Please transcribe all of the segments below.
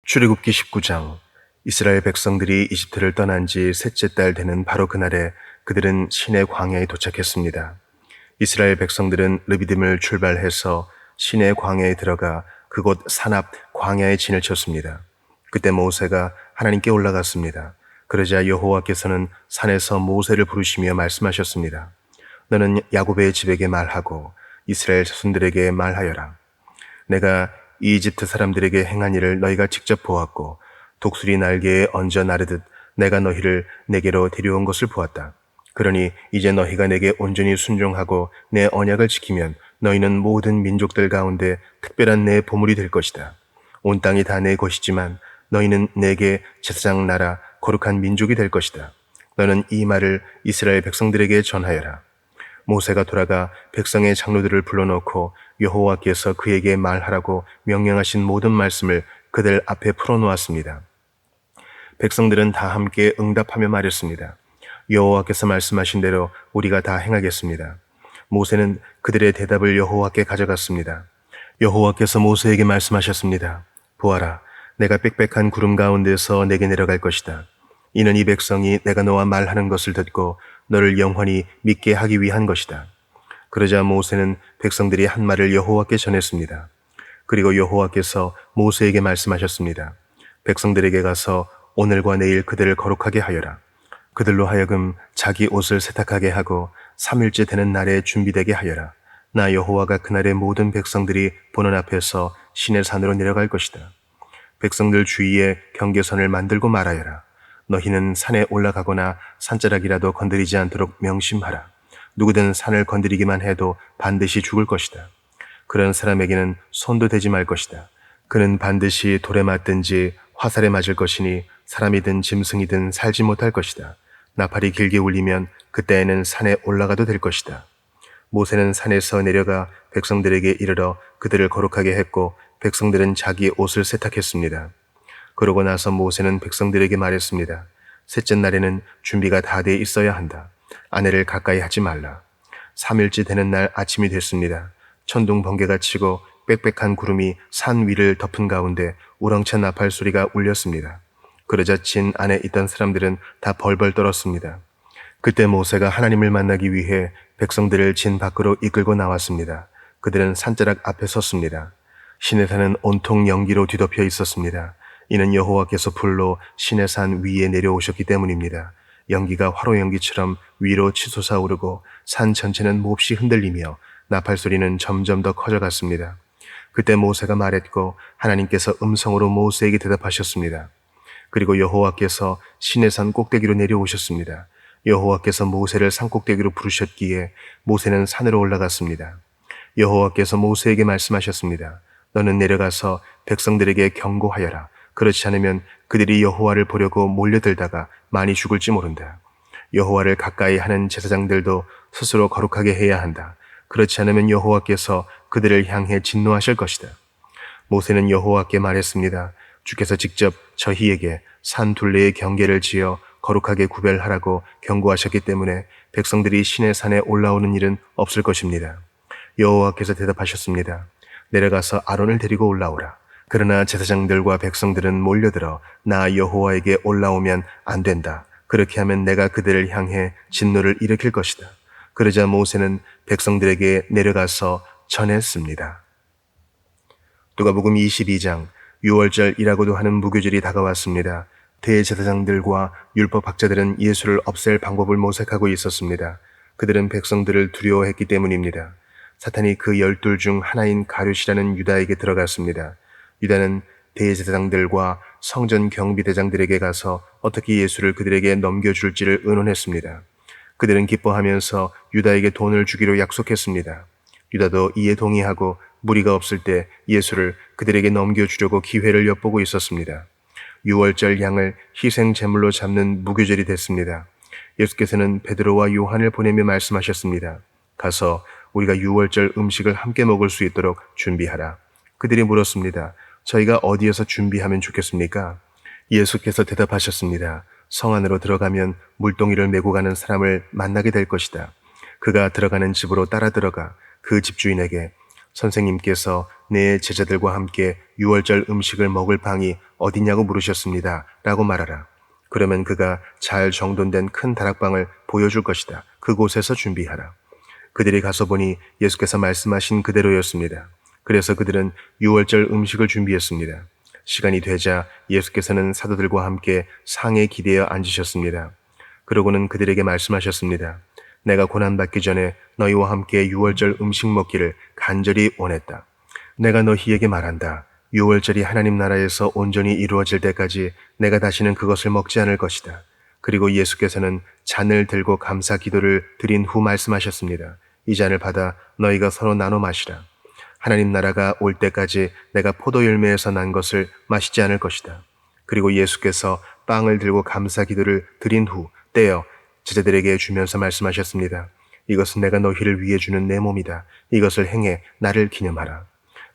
출애굽기 19장. 이스라엘 백성들이 이집트를 떠난 지 셋째 달 되는 바로 그날에 그들은 시내 광야에 도착했습니다. 이스라엘 백성들은 르비딤을 출발해서 시내 광야에 들어가 그곳 산앞 광야에 진을 쳤습니다. 그때 모세가 하나님께 올라갔습니다. 그러자 여호와께서는 산에서 모세를 부르시며 말씀하셨습니다. 너는 야곱의 집에게 말하고 이스라엘 자손들에게 말하여라. 내가 이집트 사람들에게 행한 일을 너희가 직접 보았고 독수리 날개에 얹어 나르듯 내가 너희를 내게로 데려온 것을 보았다. 그러니 이제 너희가 내게 온전히 순종하고 내 언약을 지키면 너희는 모든 민족들 가운데 특별한 내 보물이 될 것이다. 온 땅이 다 내 것이지만 너희는 내게 제사장 나라 거룩한 민족이 될 것이다. 너는 이 말을 이스라엘 백성들에게 전하여라. 모세가 돌아가 백성의 장로들을 불러놓고 여호와께서 그에게 말하라고 명령하신 모든 말씀을 그들 앞에 풀어놓았습니다. 백성들은 다 함께 응답하며 말했습니다. 여호와께서 말씀하신 대로 우리가 다 행하겠습니다. 모세는 그들의 대답을 여호와께 가져갔습니다. 여호와께서 모세에게 말씀하셨습니다. 보아라, 내가 빽빽한 구름 가운데서 내게 내려갈 것이다. 이는 이 백성이 내가 너와 말하는 것을 듣고 너를 영원히 믿게 하기 위한 것이다. 그러자 모세는 백성들이 한 말을 여호와께 전했습니다. 그리고 여호와께서 모세에게 말씀하셨습니다. 백성들에게 가서 오늘과 내일 그들을 거룩하게 하여라. 그들로 하여금 자기 옷을 세탁하게 하고 3일째 되는 날에 준비되게 하여라. 나 여호와가 그날의 모든 백성들이 보는 앞에서 시내 산으로 내려갈 것이다. 백성들 주위에 경계선을 만들고 말하여라. 너희는 산에 올라가거나 산자락이라도 건드리지 않도록 명심하라. 누구든 산을 건드리기만 해도 반드시 죽을 것이다. 그런 사람에게는 손도 대지 말 것이다. 그는 반드시 돌에 맞든지 화살에 맞을 것이니 사람이든 짐승이든 살지 못할 것이다. 나팔이 길게 울리면 그때에는 산에 올라가도 될 것이다. 모세는 산에서 내려가 백성들에게 이르러 그들을 거룩하게 했고 백성들은 자기 옷을 세탁했습니다. 그러고 나서 모세는 백성들에게 말했습니다. 셋째 날에는 준비가 다 돼 있어야 한다. 아내를 가까이 하지 말라. 3일째 되는 날 아침이 됐습니다. 천둥 번개가 치고 빽빽한 구름이 산 위를 덮은 가운데 우렁찬 나팔 소리가 울렸습니다. 그러자 진 안에 있던 사람들은 다 벌벌 떨었습니다. 그때 모세가 하나님을 만나기 위해 백성들을 진 밖으로 이끌고 나왔습니다. 그들은 산자락 앞에 섰습니다. 시내산은 온통 연기로 뒤덮여 있었습니다. 이는 여호와께서 불로 시내산 위에 내려오셨기 때문입니다. 연기가 화로 연기처럼 위로 치솟아 오르고 산 전체는 몹시 흔들리며 나팔 소리는 점점 더 커져갔습니다. 그때 모세가 말했고 하나님께서 음성으로 모세에게 대답하셨습니다. 그리고 여호와께서 시내산 꼭대기로 내려오셨습니다. 여호와께서 모세를 산 꼭대기로 부르셨기에 모세는 산으로 올라갔습니다. 여호와께서 모세에게 말씀하셨습니다. 너는 내려가서 백성들에게 경고하여라. 그렇지 않으면 그들이 여호와를 보려고 몰려들다가 많이 죽을지 모른다. 여호와를 가까이 하는 제사장들도 스스로 거룩하게 해야 한다. 그렇지 않으면 여호와께서 그들을 향해 진노하실 것이다. 모세는 여호와께 말했습니다. 주께서 직접 저희에게 산 둘레의 경계를 지어 거룩하게 구별하라고 경고하셨기 때문에 백성들이 시내 산에 올라오는 일은 없을 것입니다. 여호와께서 대답하셨습니다. 내려가서 아론을 데리고 올라오라. 그러나 제사장들과 백성들은 몰려들어 나 여호와에게 올라오면 안 된다. 그렇게 하면 내가 그들을 향해 진노를 일으킬 것이다. 그러자 모세는 백성들에게 내려가서 전했습니다. 누가복음 22장. 유월절이라고도 하는 무교절이 다가왔습니다. 대제사장들과 율법학자들은 예수를 없앨 방법을 모색하고 있었습니다. 그들은 백성들을 두려워했기 때문입니다. 사탄이 그 12 중 하나인 가룟이라는 유다에게 들어갔습니다. 유다는 대제사장들과 성전 경비대장들에게 가서 어떻게 예수를 그들에게 넘겨줄지를 의논했습니다. 그들은 기뻐하면서 유다에게 돈을 주기로 약속했습니다. 유다도 이에 동의하고 무리가 없을 때 예수를 그들에게 넘겨주려고 기회를 엿보고 있었습니다. 유월절 양을 희생 제물로 잡는 무교절이 됐습니다. 예수께서는 베드로와 요한을 보내며 말씀하셨습니다. 가서 우리가 유월절 음식을 함께 먹을 수 있도록 준비하라. 그들이 물었습니다. 저희가 어디에서 준비하면 좋겠습니까? 예수께서 대답하셨습니다. 성 안으로 들어가면 물동이를 메고 가는 사람을 만나게 될 것이다. 그가 들어가는 집으로 따라 들어가 그 집주인에게 선생님께서 내 제자들과 함께 유월절 음식을 먹을 방이 어디냐고 물으셨습니다. 라고 말하라. 그러면 그가 잘 정돈된 큰 다락방을 보여줄 것이다. 그곳에서 준비하라. 그들이 가서 보니 예수께서 말씀하신 그대로였습니다. 그래서 그들은 유월절 음식을 준비했습니다. 시간이 되자 예수께서는 사도들과 함께 상에 기대어 앉으셨습니다. 그러고는 그들에게 말씀하셨습니다. 내가 고난받기 전에 너희와 함께 유월절 음식 먹기를 간절히 원했다. 내가 너희에게 말한다. 유월절이 하나님 나라에서 온전히 이루어질 때까지 내가 다시는 그것을 먹지 않을 것이다. 그리고 예수께서는 잔을 들고 감사 기도를 드린 후 말씀하셨습니다. 이 잔을 받아 너희가 서로 나눠 마시라. 하나님 나라가 올 때까지 내가 포도 열매에서 난 것을 마시지 않을 것이다. 그리고 예수께서 빵을 들고 감사 기도를 드린 후 떼어 제자들에게 주면서 말씀하셨습니다. 이것은 내가 너희를 위해 주는 내 몸이다. 이것을 행해 나를 기념하라.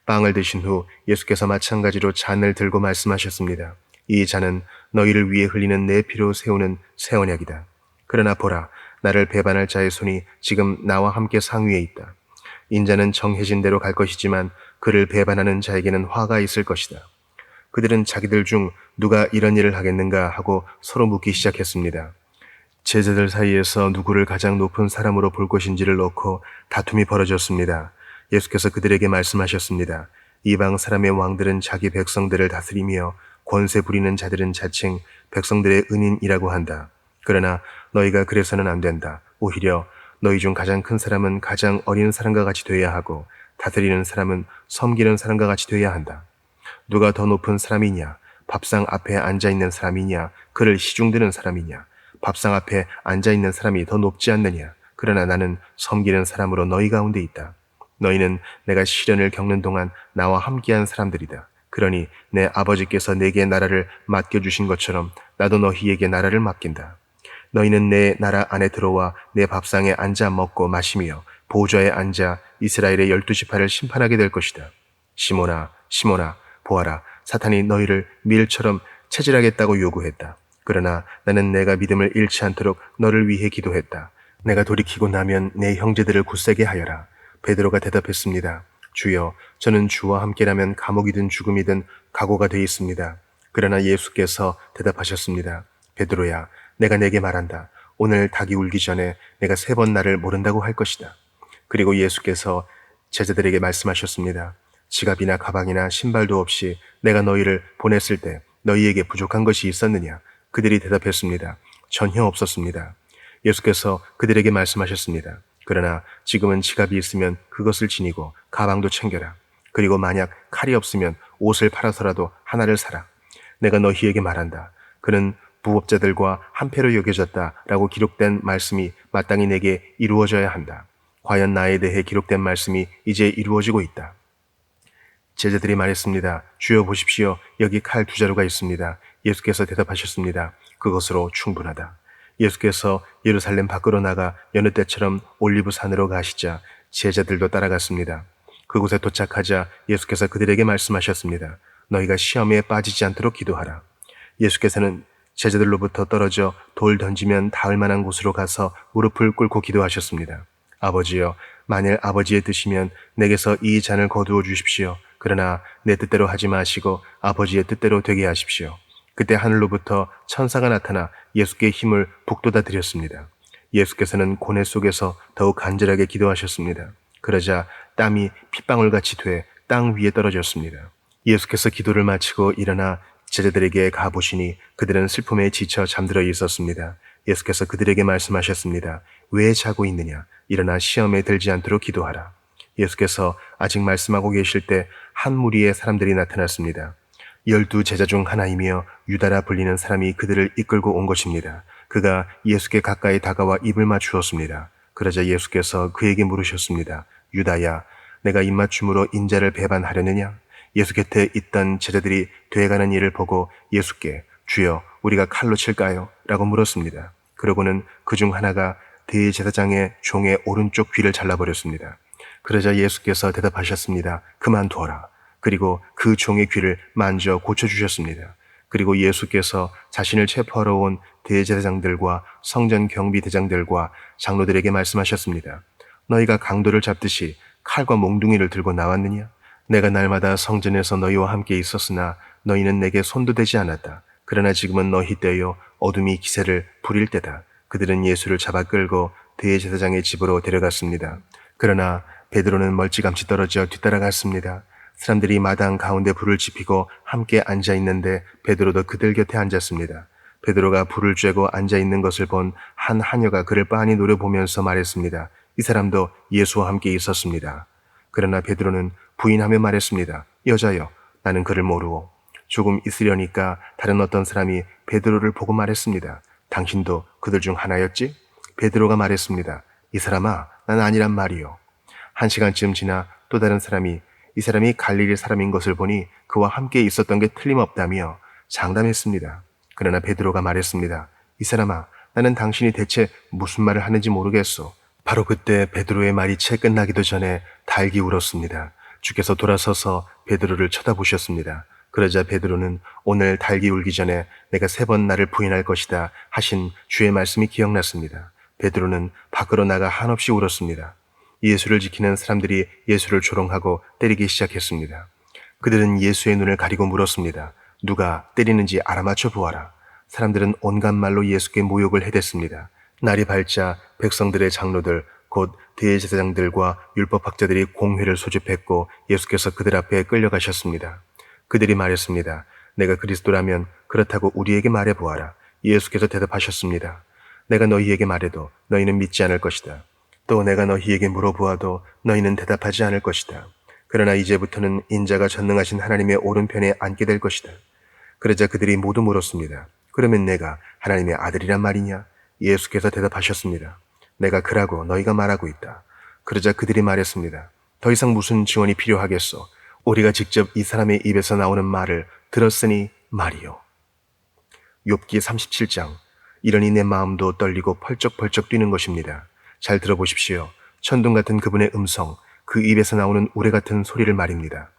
빵을 드신 후 예수께서 마찬가지로 잔을 들고 말씀하셨습니다. 이 잔은 너희를 위해 흘리는 내 피로 세우는 새 언약이다. 그러나 보라, 나를 배반할 자의 손이 지금 나와 함께 상위에 있다. 인자는 정해진 대로 갈 것이지만 그를 배반하는 자에게는 화가 있을 것이다. 그들은 자기들 중 누가 이런 일을 하겠는가 하고 서로 묻기 시작했습니다. 제자들 사이에서 누구를 가장 높은 사람으로 볼 것인지를 놓고 다툼이 벌어졌습니다. 예수께서 그들에게 말씀하셨습니다. 이방 사람의 왕들은 자기 백성들을 다스리며 권세 부리는 자들은 자칭 백성들의 은인이라고 한다. 그러나 너희가 그래서는 안 된다. 오히려 너희 중 가장 큰 사람은 가장 어린 사람과 같이 돼야 하고 다스리는 사람은 섬기는 사람과 같이 돼야 한다. 누가 더 높은 사람이냐? 밥상 앞에 앉아있는 사람이냐? 그를 시중드는 사람이냐? 밥상 앞에 앉아있는 사람이 더 높지 않느냐? 그러나 나는 섬기는 사람으로 너희 가운데 있다. 너희는 내가 시련을 겪는 동안 나와 함께한 사람들이다. 그러니 내 아버지께서 내게 나라를 맡겨주신 것처럼 나도 너희에게 나라를 맡긴다. 너희는 내 나라 안에 들어와 내 밥상에 앉아 먹고 마시며 보좌에 앉아 이스라엘의 12지파를 심판하게 될 것이다. 시몬아, 시몬아, 보아라, 사탄이 너희를 밀처럼 체질하겠다고 요구했다. 그러나 나는 내가 믿음을 잃지 않도록 너를 위해 기도했다. 내가 돌이키고 나면 내 형제들을 굳세게 하여라. 베드로가 대답했습니다. 주여, 저는 주와 함께라면 감옥이든 죽음이든 각오가 돼 있습니다. 그러나 예수께서 대답하셨습니다. 베드로야, 내가 내게 말한다. 오늘 닭이 울기 전에 내가 3번 나를 모른다고 할 것이다. 그리고 예수께서 제자들에게 말씀하셨습니다. 지갑이나 가방이나 신발도 없이 내가 너희를 보냈을 때 너희에게 부족한 것이 있었느냐? 그들이 대답했습니다. 전혀 없었습니다. 예수께서 그들에게 말씀하셨습니다. 그러나 지금은 지갑이 있으면 그것을 지니고 가방도 챙겨라. 그리고 만약 칼이 없으면 옷을 팔아서라도 하나를 사라. 내가 너희에게 말한다. 그는 부업자들과 한패로 여겨졌다라고 기록된 말씀이 마땅히 내게 이루어져야 한다. 과연 나에 대해 기록된 말씀이 이제 이루어지고 있다. 제자들이 말했습니다. 주여 보십시오. 여기 칼 2자루가 있습니다. 예수께서 대답하셨습니다. 그것으로 충분하다. 예수께서 예루살렘 밖으로 나가 여느 때처럼 올리브산으로 가시자 제자들도 따라갔습니다. 그곳에 도착하자 예수께서 그들에게 말씀하셨습니다. 너희가 시험에 빠지지 않도록 기도하라. 예수께서는 제자들로부터 떨어져 돌 던지면 닿을 만한 곳으로 가서 무릎을 꿇고 기도하셨습니다. 아버지여, 만일 아버지의 뜻이면 내게서 이 잔을 거두어 주십시오. 그러나 내 뜻대로 하지 마시고 아버지의 뜻대로 되게 하십시오. 그때 하늘로부터 천사가 나타나 예수께 힘을 북돋아 드렸습니다. 예수께서는 고뇌 속에서 더욱 간절하게 기도하셨습니다. 그러자 땀이 핏방울같이 돼 땅 위에 떨어졌습니다. 예수께서 기도를 마치고 일어나 제자들에게 가보시니 그들은 슬픔에 지쳐 잠들어 있었습니다. 예수께서 그들에게 말씀하셨습니다. 왜 자고 있느냐? 일어나 시험에 들지 않도록 기도하라. 예수께서 아직 말씀하고 계실 때 한 무리의 사람들이 나타났습니다. 12 제자 중 하나이며 유다라 불리는 사람이 그들을 이끌고 온 것입니다. 그가 예수께 가까이 다가와 입을 맞추었습니다. 그러자 예수께서 그에게 물으셨습니다. 유다야, 내가 입맞춤으로 인자를 배반하려느냐? 예수 곁에 있던 제자들이 돼가는 일을 보고 예수께 주여, 우리가 칼로 칠까요? 라고 물었습니다. 그러고는 그 중 하나가 대제사장의 종의 오른쪽 귀를 잘라버렸습니다. 그러자 예수께서 대답하셨습니다. 그만두어라. 그리고 그 종의 귀를 만져 고쳐주셨습니다. 그리고 예수께서 자신을 체포하러 온 대제사장들과 성전 경비대장들과 장로들에게 말씀하셨습니다. 너희가 강도를 잡듯이 칼과 몽둥이를 들고 나왔느냐? 내가 날마다 성전에서 너희와 함께 있었으나 너희는 내게 손도 대지 않았다. 그러나 지금은 너희 때요 어둠이 기세를 부릴 때다. 그들은 예수를 잡아 끌고 대제사장의 집으로 데려갔습니다. 그러나 베드로는 멀찌감치 떨어져 뒤따라갔습니다. 사람들이 마당 가운데 불을 지피고 함께 앉아 있는데 베드로도 그들 곁에 앉았습니다. 베드로가 불을 쬐고 앉아 있는 것을 본 한 하녀가 그를 빤히 노려보면서 말했습니다. 이 사람도 예수와 함께 있었습니다. 그러나 베드로는 부인하며 말했습니다. 여자여, 나는 그를 모르오. 조금 있으려니까 다른 어떤 사람이 베드로를 보고 말했습니다. 당신도 그들 중 하나였지? 베드로가 말했습니다. 이 사람아, 난 아니란 말이요. 1시간쯤 지나 또 다른 사람이 이 사람이 갈릴리 사람인 것을 보니 그와 함께 있었던 게 틀림없다며 장담했습니다. 그러나 베드로가 말했습니다. 이 사람아, 나는 당신이 대체 무슨 말을 하는지 모르겠소. 바로 그때 베드로의 말이 채 끝나기도 전에 닭이 울었습니다. 주께서 돌아서서 베드로를 쳐다보셨습니다. 그러자 베드로는 오늘 닭이 울기 전에 내가 3번 나를 부인할 것이다 하신 주의 말씀이 기억났습니다. 베드로는 밖으로 나가 한없이 울었습니다. 예수를 지키는 사람들이 예수를 조롱하고 때리기 시작했습니다. 그들은 예수의 눈을 가리고 물었습니다. 누가 때리는지 알아맞혀 보아라. 사람들은 온갖 말로 예수께 모욕을 해댔습니다. 날이 밝자 백성들의 장로들 곧 대제사장들과 율법학자들이 공회를 소집했고 예수께서 그들 앞에 끌려가셨습니다. 그들이 말했습니다. 내가 그리스도라면 그렇다고 우리에게 말해보아라. 예수께서 대답하셨습니다. 내가 너희에게 말해도 너희는 믿지 않을 것이다. 또 내가 너희에게 물어보아도 너희는 대답하지 않을 것이다. 그러나 이제부터는 인자가 전능하신 하나님의 오른편에 앉게 될 것이다. 그러자 그들이 모두 물었습니다. 그러면 내가 하나님의 아들이란 말이냐? 예수께서 대답하셨습니다. 내가 그라고 너희가 말하고 있다. 그러자 그들이 말했습니다. 더 이상 무슨 증언이 필요하겠소? 우리가 직접 이 사람의 입에서 나오는 말을 들었으니 말이요. 욥기 37장. 이러니 내 마음도 떨리고 펄쩍펄쩍 뛰는 것입니다. 잘 들어보십시오. 천둥 같은 그분의 음성, 그 입에서 나오는 우레 같은 소리를 말입니다.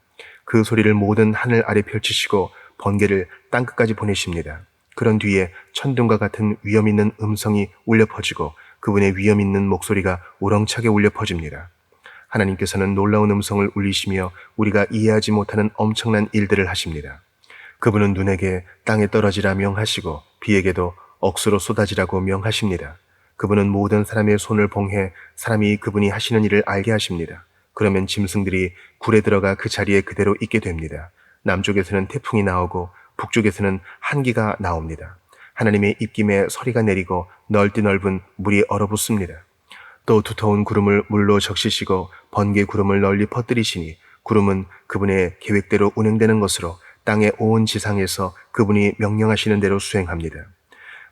그 소리를 모든 하늘 아래 펼치시고 번개를 땅끝까지 보내십니다. 그런 뒤에 천둥과 같은 위험 있는 음성이 울려 퍼지고 그분의 위험 있는 목소리가 우렁차게 울려 퍼집니다. 하나님께서는 놀라운 음성을 울리시며 우리가 이해하지 못하는 엄청난 일들을 하십니다. 그분은 눈에게 땅에 떨어지라 명하시고 비에게도 억수로 쏟아지라고 명하십니다. 그분은 모든 사람의 손을 봉해 사람이 그분이 하시는 일을 알게 하십니다. 그러면 짐승들이 굴에 들어가 그 자리에 그대로 있게 됩니다. 남쪽에서는 태풍이 나오고 북쪽에서는 한기가 나옵니다. 하나님의 입김에 서리가 내리고 넓디 넓은 물이 얼어붙습니다. 또 두터운 구름을 물로 적시시고 번개 구름을 널리 퍼뜨리시니 구름은 그분의 계획대로 운행되는 것으로 땅의 온 지상에서 그분이 명령하시는 대로 수행합니다.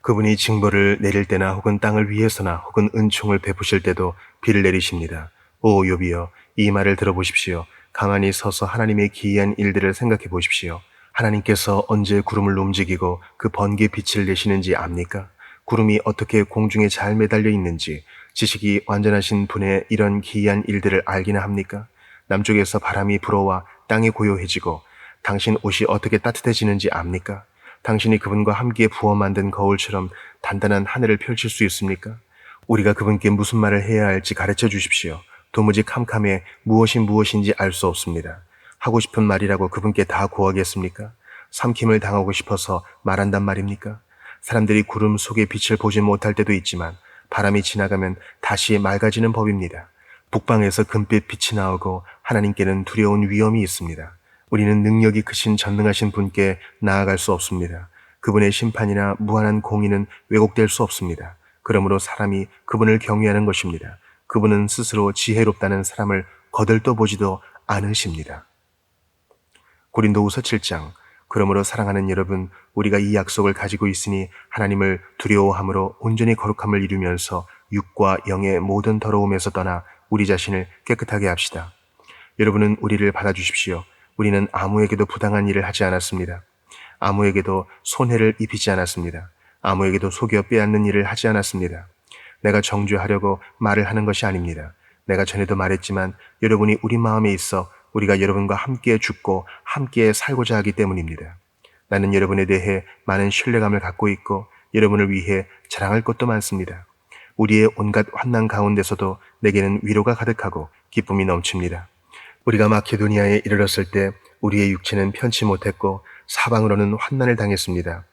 그분이 징벌을 내릴 때나 혹은 땅을 위해서나 혹은 은총을 베푸실 때도 비를 내리십니다. 오 욥이여, 이 말을 들어보십시오. 가만히 서서 하나님의 기이한 일들을 생각해 보십시오. 하나님께서 언제 구름을 움직이고 그 번개 빛을 내시는지 압니까? 구름이 어떻게 공중에 잘 매달려 있는지 지식이 완전하신 분의 이런 기이한 일들을 알기나 합니까? 남쪽에서 바람이 불어와 땅이 고요해지고 당신 옷이 어떻게 따뜻해지는지 압니까? 당신이 그분과 함께 부어 만든 거울처럼 단단한 하늘을 펼칠 수 있습니까? 우리가 그분께 무슨 말을 해야 할지 가르쳐 주십시오. 도무지 캄캄해 무엇인지 알 수 없습니다. 하고 싶은 말이라고 그분께 다 고하겠습니까? 삼킴을 당하고 싶어서 말한단 말입니까? 사람들이 구름 속의 빛을 보지 못할 때도 있지만 바람이 지나가면 다시 맑아지는 법입니다. 북방에서 금빛 빛이 나오고 하나님께는 두려운 위험이 있습니다. 우리는 능력이 크신 전능하신 분께 나아갈 수 없습니다. 그분의 심판이나 무한한 공의는 왜곡될 수 없습니다. 그러므로 사람이 그분을 경외하는 것입니다. 그분은 스스로 지혜롭다는 사람을 거들떠보지도 않으십니다. 고린도후서 7장. 그러므로 사랑하는 여러분, 우리가 이 약속을 가지고 있으니 하나님을 두려워함으로 온전히 거룩함을 이루면서 육과 영의 모든 더러움에서 떠나 우리 자신을 깨끗하게 합시다. 여러분은 우리를 받아주십시오. 우리는 아무에게도 부당한 일을 하지 않았습니다. 아무에게도 손해를 입히지 않았습니다. 아무에게도 속여 빼앗는 일을 하지 않았습니다. 내가 정죄하려고 말을 하는 것이 아닙니다. 내가 전에도 말했지만 여러분이 우리 마음에 있어 우리가 여러분과 함께 죽고 함께 살고자 하기 때문입니다. 나는 여러분에 대해 많은 신뢰감을 갖고 있고 여러분을 위해 자랑할 것도 많습니다. 우리의 온갖 환난 가운데서도 내게는 위로가 가득하고 기쁨이 넘칩니다. 우리가 마케도니아에 이르렀을 때 우리의 육체는 편치 못했고 사방으로는 환난을 당했습니다.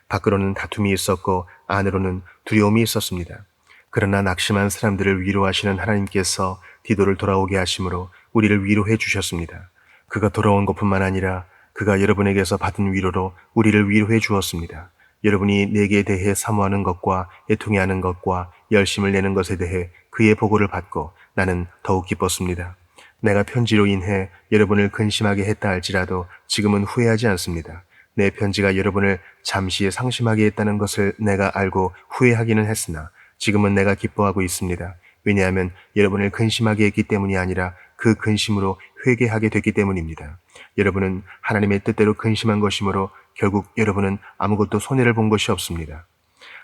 밖으로는 다툼이 있었고 안으로는 두려움이 있었습니다. 그러나 낙심한 사람들을 위로하시는 하나님께서 디도를 돌아오게 하심으로 우리를 위로해 주셨습니다. 그가 돌아온 것뿐만 아니라 그가 여러분에게서 받은 위로로 우리를 위로해 주었습니다. 여러분이 내게 대해 사모하는 것과 애통해하는 것과 열심을 내는 것에 대해 그의 보고를 받고 나는 더욱 기뻤습니다. 내가 편지로 인해 여러분을 근심하게 했다 할지라도 지금은 후회하지 않습니다. 내 편지가 여러분을 잠시 상심하게 했다는 것을 내가 알고 후회하기는 했으나 지금은 내가 기뻐하고 있습니다. 왜냐하면 여러분을 근심하게 했기 때문이 아니라 그 근심으로 회개하게 됐기 때문입니다. 여러분은 하나님의 뜻대로 근심한 것이므로 결국 여러분은 아무것도 손해를 본 것이 없습니다.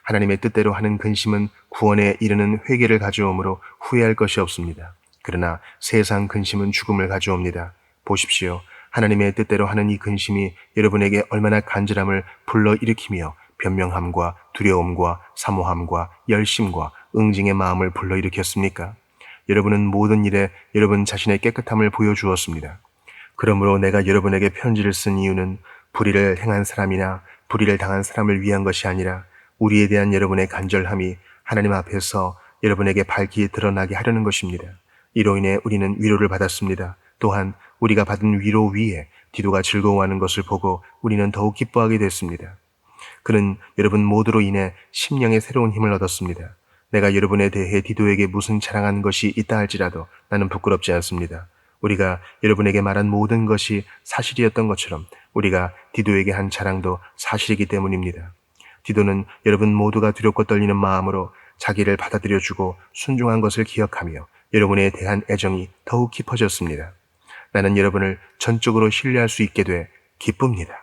하나님의 뜻대로 하는 근심은 구원에 이르는 회개를 가져오므로 후회할 것이 없습니다. 그러나 세상 근심은 죽음을 가져옵니다. 보십시오. 하나님의 뜻대로 하는 이 근심이 여러분에게 얼마나 간절함을 불러일으키며 변명함과 두려움과 사모함과 열심과 응징의 마음을 불러일으켰습니까? 여러분은 모든 일에 여러분 자신의 깨끗함을 보여주었습니다. 그러므로 내가 여러분에게 편지를 쓴 이유는 불의를 행한 사람이나 불의를 당한 사람을 위한 것이 아니라 우리에 대한 여러분의 간절함이 하나님 앞에서 여러분에게 밝히 드러나게 하려는 것입니다. 이로 인해 우리는 위로를 받았습니다. 또한 우리가 받은 위로 위에 디도가 즐거워하는 것을 보고 우리는 더욱 기뻐하게 됐습니다. 그는 여러분 모두로 인해 심령의 새로운 힘을 얻었습니다. 내가 여러분에 대해 디도에게 무슨 자랑하는 것이 있다 할지라도 나는 부끄럽지 않습니다. 우리가 여러분에게 말한 모든 것이 사실이었던 것처럼 우리가 디도에게 한 자랑도 사실이기 때문입니다. 디도는 여러분 모두가 두렵고 떨리는 마음으로 자기를 받아들여주고 순종한 것을 기억하며 여러분에 대한 애정이 더욱 깊어졌습니다. 나는 여러분을 전적으로 신뢰할 수 있게 돼 기쁩니다.